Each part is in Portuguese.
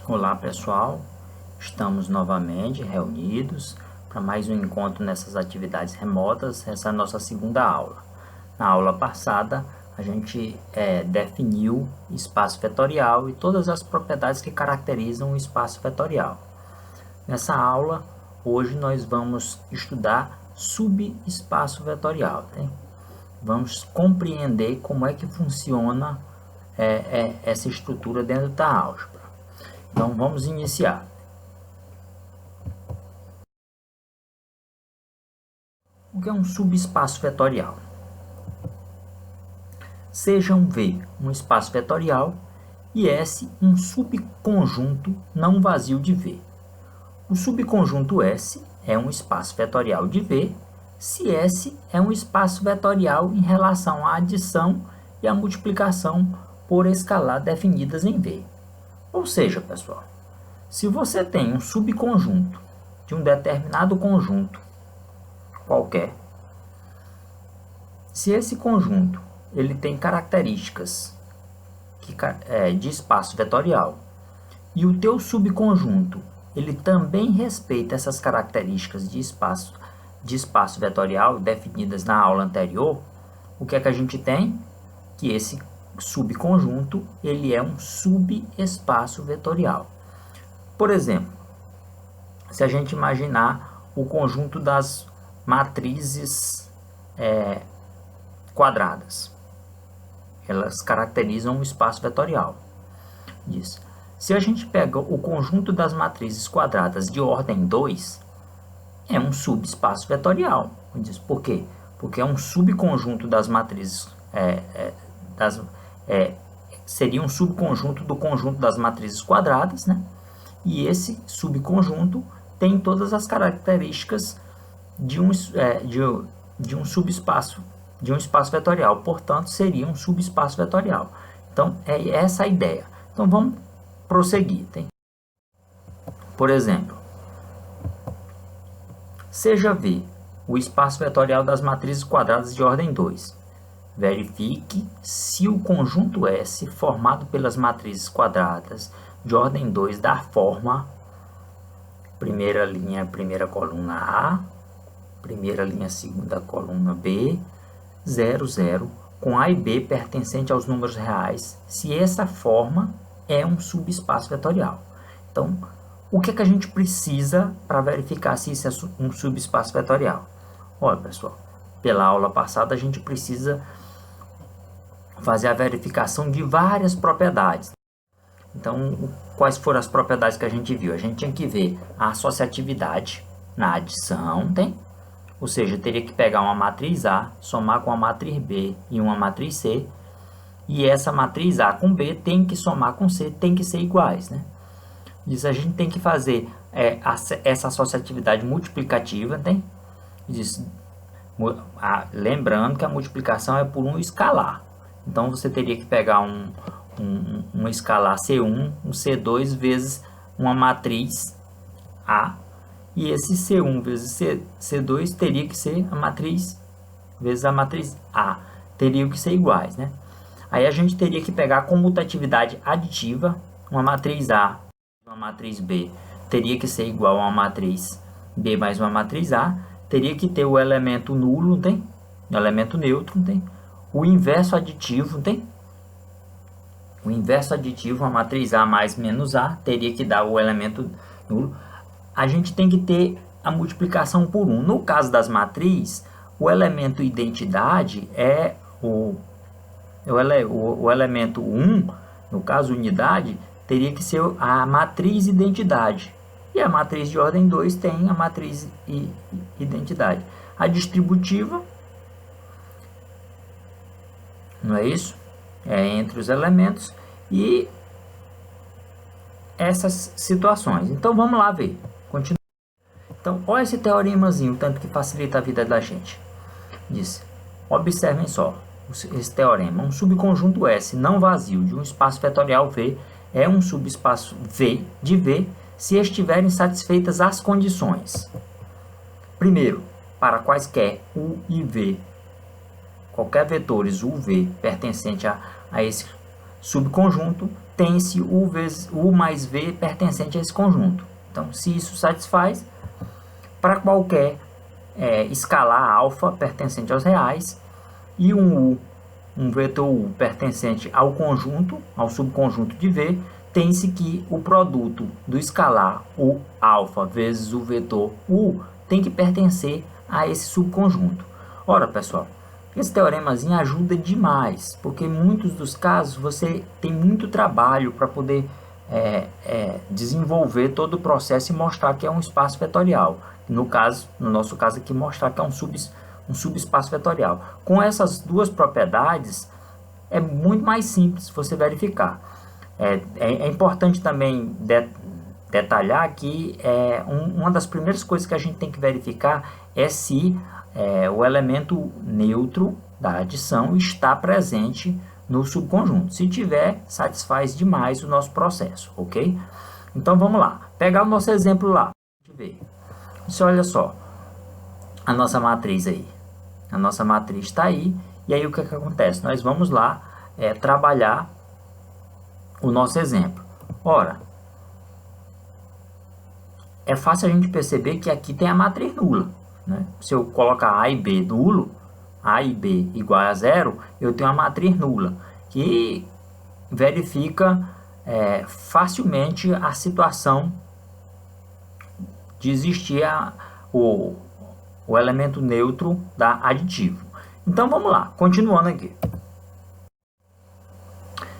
Olá pessoal, estamos novamente reunidos para mais um encontro nessas atividades remotas. Essa é a nossa segunda aula. Na aula passada a gente definiu espaço vetorial e todas as propriedades que caracterizam o espaço vetorial. Nessa aula, hoje nós vamos estudar subespaço vetorial. Né? Vamos compreender como é que funciona essa estrutura dentro da álgebra. Então vamos iniciar. O que é um subespaço vetorial? Sejam V um espaço vetorial e S um subconjunto não vazio de V. O subconjunto S é um espaço vetorial de V se S é um espaço vetorial em relação à adição e à multiplicação por escalar definidas em V. Ou seja, pessoal, se você tem um subconjunto de um determinado conjunto qualquer, se esse conjunto ele tem características de espaço vetorial e o teu subconjunto ele também respeita essas características de espaço vetorial definidas na aula anterior, o que é que a gente tem? Que esse subconjunto ele é um subespaço vetorial. Por exemplo, se a gente imaginar o conjunto das matrizes quadradas, elas caracterizam o espaço vetorial. Diz, se a gente pega o conjunto das matrizes quadradas de ordem 2, é um subespaço vetorial. Diz, por quê? Porque é um subconjunto das matrizes seria um subconjunto do conjunto das matrizes quadradas, né? E esse subconjunto tem todas as características de um subespaço, de um espaço vetorial, portanto, seria um subespaço vetorial. Então, é essa a ideia. Então, vamos prosseguir. Tem? Por exemplo, seja V o espaço vetorial das matrizes quadradas de ordem 2. Verifique se o conjunto S formado pelas matrizes quadradas de ordem 2 dá forma primeira linha, primeira coluna A, primeira linha, segunda coluna B, 0, 0, com A e B pertencente aos números reais, se essa forma é um subespaço vetorial. Então, o que é que a gente precisa para verificar se isso é um subespaço vetorial? Olha, pessoal, pela aula passada a gente precisa fazer a verificação de várias propriedades. Então, quais foram as propriedades que a gente viu? A gente tinha que ver a associatividade na adição, tem? Ou seja, teria que pegar uma matriz A, somar com a matriz B e uma matriz C, e essa matriz A com B tem que somar com C, tem que ser iguais, né? Isso a gente tem que fazer essa associatividade multiplicativa, tem? Isso, lembrando que a multiplicação é por um escalar. Então, você teria que pegar um escalar C1, um C2 vezes uma matriz A, e esse C1 vezes C2 teria que ser a matriz vezes a matriz A, teriam que ser iguais, né? Aí a gente teria que pegar a comutatividade aditiva, uma matriz A, uma matriz B, teria que ser igual a uma matriz B mais uma matriz A, teria que ter o elemento nulo, tem? O elemento neutro, tem? O inverso aditivo, tem? O inverso aditivo, a matriz A mais menos A, teria que dar o elemento nulo. A gente tem que ter a multiplicação por 1. No caso das matrizes, o elemento identidade é o elemento 1, no caso unidade, teria que ser a matriz identidade. E a matriz de ordem 2 tem a matriz identidade. A distributiva, não é isso? É entre os elementos e essas situações. Então vamos lá ver. Continua. Então, olha esse teoremazinho, tanto que facilita a vida da gente. Diz, observem só esse teorema. Um subconjunto S não vazio de um espaço vetorial V é um subespaço V de V se estiverem satisfeitas as condições. Primeiro, para quaisquer U e V, qualquer vetores U, V pertencente a esse subconjunto, tem-se U vezes U mais V pertencente a esse conjunto. Então, se isso satisfaz, para qualquer escalar alfa pertencente aos reais e um vetor U pertencente ao conjunto, ao subconjunto de V, tem-se que o produto do escalar U alfa vezes o vetor U tem que pertencer a esse subconjunto. Ora, pessoal, esse teoremazinho ajuda demais, porque em muitos dos casos você tem muito trabalho para poder desenvolver todo o processo e mostrar que é um espaço vetorial. No nosso caso aqui, mostrar que é um subespaço vetorial. Com essas duas propriedades, é muito mais simples você verificar. É importante também detalhar que uma das primeiras coisas que a gente tem que verificar é se o elemento neutro da adição está presente no subconjunto. Se tiver, satisfaz demais o nosso processo, ok? Então vamos lá, pegar o nosso exemplo lá. Olha só, a nossa matriz aí. A nossa matriz está aí, e aí o que acontece? Nós vamos lá trabalhar o nosso exemplo. Ora, é fácil a gente perceber que aqui tem a matriz nula, né? Se eu colocar A e B nulo, A e B igual a zero, eu tenho a matriz nula, que verifica facilmente a situação de existir o elemento neutro da aditivo. Então vamos lá, continuando aqui.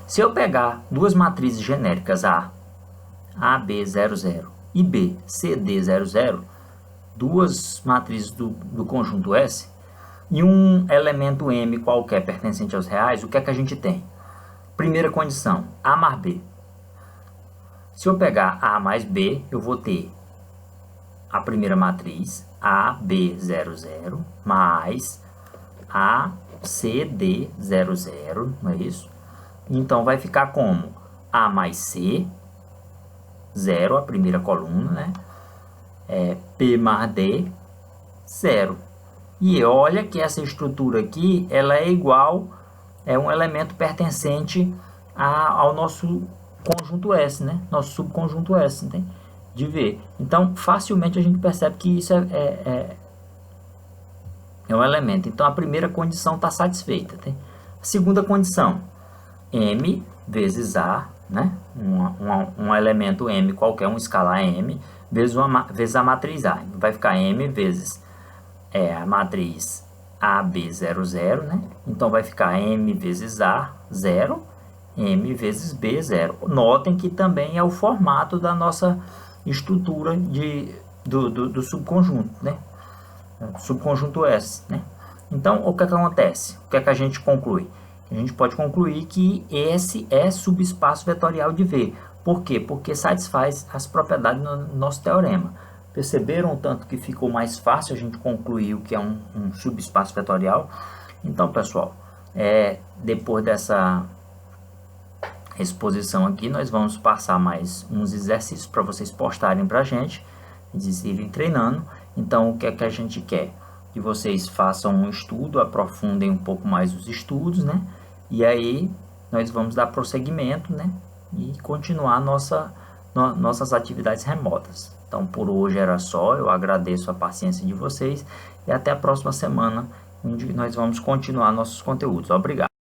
Se eu pegar duas matrizes genéricas A, AB00 e B, CD00, duas matrizes do conjunto S, e um elemento M qualquer pertencente aos reais, o que é que a gente tem? Primeira condição, A mais B. Se eu pegar A mais B, eu vou ter a primeira matriz, AB00, mais ACD00, não é isso? Então, vai ficar como A mais C, 0, a primeira coluna, né? P mais D, 0. E olha que essa estrutura aqui, ela é igual, é um elemento pertencente ao nosso conjunto S, né? Nosso subconjunto S, né? De V. Então, facilmente a gente percebe que isso é um elemento. Então, a primeira condição está satisfeita. Tá? A segunda condição, M vezes A, né? Um elemento M qualquer, um escalar M, vezes a matriz A. Vai ficar M vezes a matriz AB00, né? Então, vai ficar M vezes A, 0, M vezes B, 0. Notem que também é o formato da nossa estrutura do subconjunto, né? Subconjunto S, né? Então, o que acontece? O que a gente conclui? A gente pode concluir que esse é subespaço vetorial de V. Por quê? Porque satisfaz as propriedades do nosso teorema. Perceberam o tanto que ficou mais fácil a gente concluir o que é um subespaço vetorial? Então, pessoal, depois dessa exposição aqui, nós vamos passar mais uns exercícios para vocês postarem para a gente, eles irem treinando. Então, o que é que a gente quer? Que vocês façam um estudo, aprofundem um pouco mais os estudos, né? E aí, nós vamos dar prosseguimento, né? E continuar nossas atividades remotas. Então, por hoje era só. Eu agradeço a paciência de vocês e até a próxima semana, onde nós vamos continuar nossos conteúdos. Obrigado.